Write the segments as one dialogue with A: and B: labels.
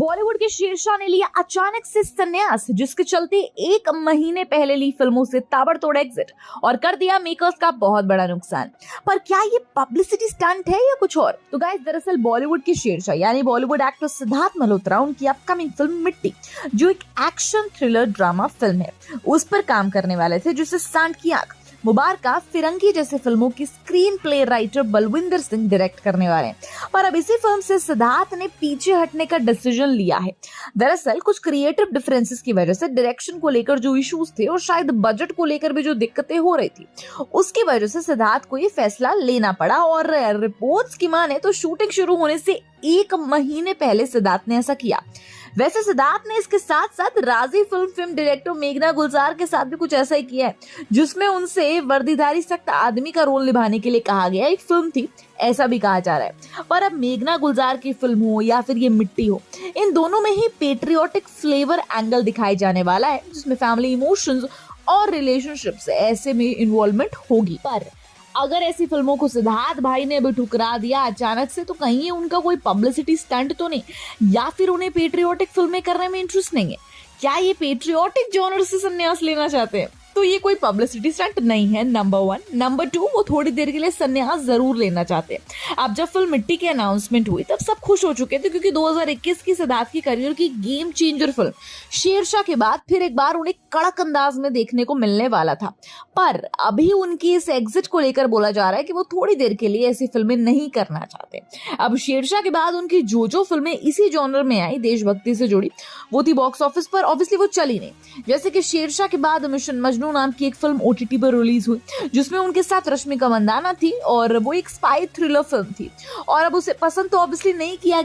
A: बॉलीवुड के शेरशाह ने लिया अचानक से संन्यास, जिसके चलते 1 महीने पहले ली फिल्मों से ताबड़तोड़ एग्जिट और कर दिया मेकर्स का बहुत बड़ा नुकसान। पर क्या ये पब्लिसिटी स्टंट है या कुछ और? तो गाइस, दरअसल बॉलीवुड के शेरशाह यानी बॉलीवुड एक्टर सिद्धार्थ मल्होत्रा, उनकी अपकमिंग फिल्म मिट्टी, जो एक एक्शन थ्रिलर ड्रामा फिल्म है, उस पर काम करने वाले थे, जिसे सांड की आंख, मुबारका, फिरंगी जैसे फिल्मों की screenplay writer Balwinder Singh direct करने वाले हैं। पर अब इसी फिल्म से सिद्धार्थ ने पीछे हटने का डिसीजन लिया है। दरअसल कुछ क्रिएटिव डिफरेंसेस की वजह से डायरेक्शन को लेकर जो इश्यूज थे और शायद बजट को लेकर भी जो दिक्कतें हो रही थी, उसकी वजह से सिद्धार्थ को ये फैसला लेना पड़ा। और रिपोर्ट्स की माने तो शूटिंग शुरू होने से 1 महीने पहले सिद्धार्थ ने ऐसा किया। वैसे सिद्धार्थ ने इसके साथ साथ राजी फिल्म डायरेक्टर मेघना गुलजार के साथ भी कुछ ऐसा ही किया है, जिसमें उनसे वर्दीधारी सख्त आदमी का रोल निभाने के लिए कहा गया एक फिल्म थी, ऐसा भी कहा जा रहा है। पर अब मेघना गुलजार की फिल्म हो या फिर ये मिट्टी हो, इन दोनों में ही पेट्रियोटिक फ्लेवर एंगल दिखाई जाने वाला है, जिसमें फैमिली इमोशंस और रिलेशनशिप्स ऐसे में इन्वॉल्वमेंट होगी। पर अगर ऐसी फिल्मों को सिद्धार्थ भाई ने अभी ठुकरा दिया अचानक से, तो कहीं ये उनका कोई पब्लिसिटी स्टंट तो नहीं, या फिर उन्हें पेट्रियोटिक फिल्में करने में इंटरेस्ट नहीं है? क्या ये पेट्रियोटिक जॉनर से संन्यास लेना चाहते हैं? तो ये कोई पब्लिसिटी स्टंट नहीं है, नंबर 1। नंबर 2, वो थोड़ी देर के लिए संन्यास जरूर लेना चाहते हैं। अब जब फिल्म मिट्टी की अनाउंसमेंट हुई तब सब खुश हो चुके थे, क्योंकि 2021 की सिद्धार्थ की करियर की गेम चेंजर फिल्म शेरशाह के बाद फिर एक बार उन्हें कड़क अंदाज में देखने को मिलने वाला था। पर अभी उनकी इस एग्जिट को लेकर बोला जा रहा है कि वो थोड़ी देर के लिए ऐसी फिल्में नहीं करना चाहते। अब शेरशाह के बाद उनकी जो फिल्में इसी जॉनर में आई, देशभक्ति से जुड़ी, वो थी बॉक्स ऑफिस पर ऑब्वियसली वो चली नहीं। जैसे कि शेरशाह के बाद मिशन मजनू नाम की एक फिल्म ओटीटी पर रिलीज हुई, जिसमें उनके साथ रश्मिका मंदाना थी और वो एक स्पाई थ्रिलर फिल्म थी। और अब उसे पसंद तो ऑब्वियसली नहीं किया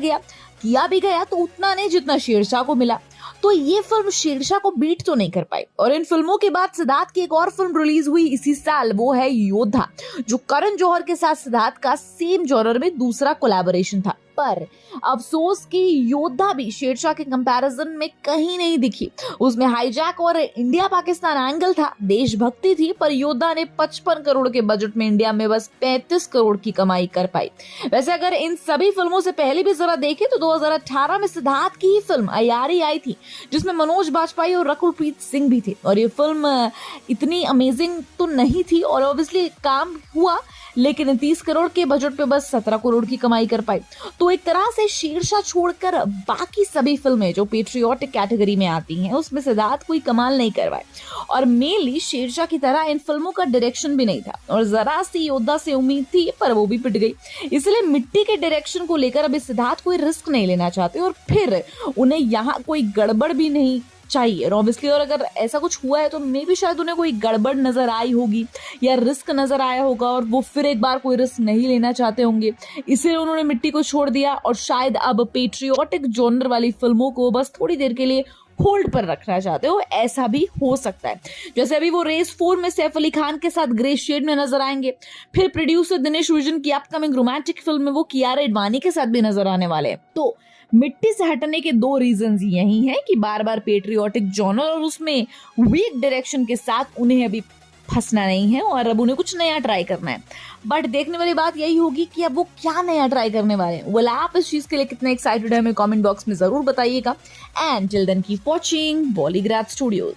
A: भी गया तो उतना नहीं जितना शेरशाह को मिला। तो ये फिल्म शेरशाह को बीट तो नहीं कर पाई। और इन फिल्मों के बाद सिद्धार्थ की एक और फिल्म रिलीज हुई इसी साल, वो है योद्धा, जो करण जौहर के साथ सिद्धार्थ का सेम जॉनर में दूसरा कोलैबोरेशन था। पर अफसोस कि योद्धा भी शेरशाह के कंपैरिजन में कहीं नहीं दिखी। उसमें हाईजैक और इंडिया पाकिस्तान एंगल था, देशभक्ति थी, पर योद्धा ने 55 करोड़ के बजट में इंडिया में बस 35 करोड़ की कमाई कर पाई। वैसे अगर इन सभी फिल्मों से पहले भी जरा देखें तो 2018 में सिद्धार्थ की ही फिल्म अयारी आई थी, जिसमें मनोज बाजपेयी और रकुलप्रीत सिंह भी थे। और ये फिल्म इतनी अमेजिंग तो नहीं थी और ऑब्वियसली काम हुआ, लेकिन 30 करोड़ के बजट पे बस 17 करोड़ की कमाई कर पाई। तो एक तरह से शेरशाह छोड़कर बाकी सभी फिल्में जो पेट्रियोटिक कैटेगरी में आती हैं, उसमें सिद्धार्थ कोई कमाल नहीं करवाए। और मेनली शेरशाह की तरह इन फिल्मों का डायरेक्शन भी नहीं था, और जरा सी योद्धा से उम्मीद थी पर वो भी पिट गई। इसलिए मिट्टी के डायरेक्शन को लेकर अभी सिद्धार्थ कोई रिस्क नहीं लेना चाहते, और फिर उन्हें यहाँ कोई गड़बड़ भी नहीं चाहिए। ऑब्वियसली, और अगर ऐसा कुछ हुआ है तो मे भी शायद उन्हें कोई गड़बड़ नजर आई होगी या रिस्क नजर आया होगा, और वो फिर एक बार कोई रिस्क नहीं लेना चाहते होंगे, इसलिए उन्होंने मिट्टी को छोड़ दिया। और शायद अब पेट्रियोटिक जॉनर वाली फिल्मों को बस थोड़ी देर के लिए होल्ड पर रखना चाहते हो, ऐसा भी हो सकता है। जैसे अभी वो रेस 4 में सैफ अली खान के साथ ग्रे शेड में नजर आएंगे, फिर प्रोड्यूसर दिनेश विजन की अपकमिंग रोमांटिक फिल्म में वो कियारा एडवानी के साथ भी नजर आने वाले हैं। तो मिट्टी से हटने के 2 रीजंस यही हैं कि बार बार पेट्रियोटिक जॉनर और उसमें वीक डायरेक्शन के साथ उन्हें अभी फंसना नहीं है, और अब उन्हें कुछ नया ट्राई करना है। बट देखने वाली बात यही होगी कि अब वो क्या नया ट्राई करने वाले हैं। वेल, आप इस चीज के लिए कितने एक्साइटेड है हमें कमेंट बॉक्स में जरूर बताइएगा। And till then keep watching Bollygrad studios.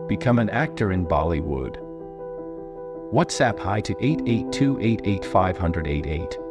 B: Become an actor in Bollywood. WhatsApp hi to 8828850088.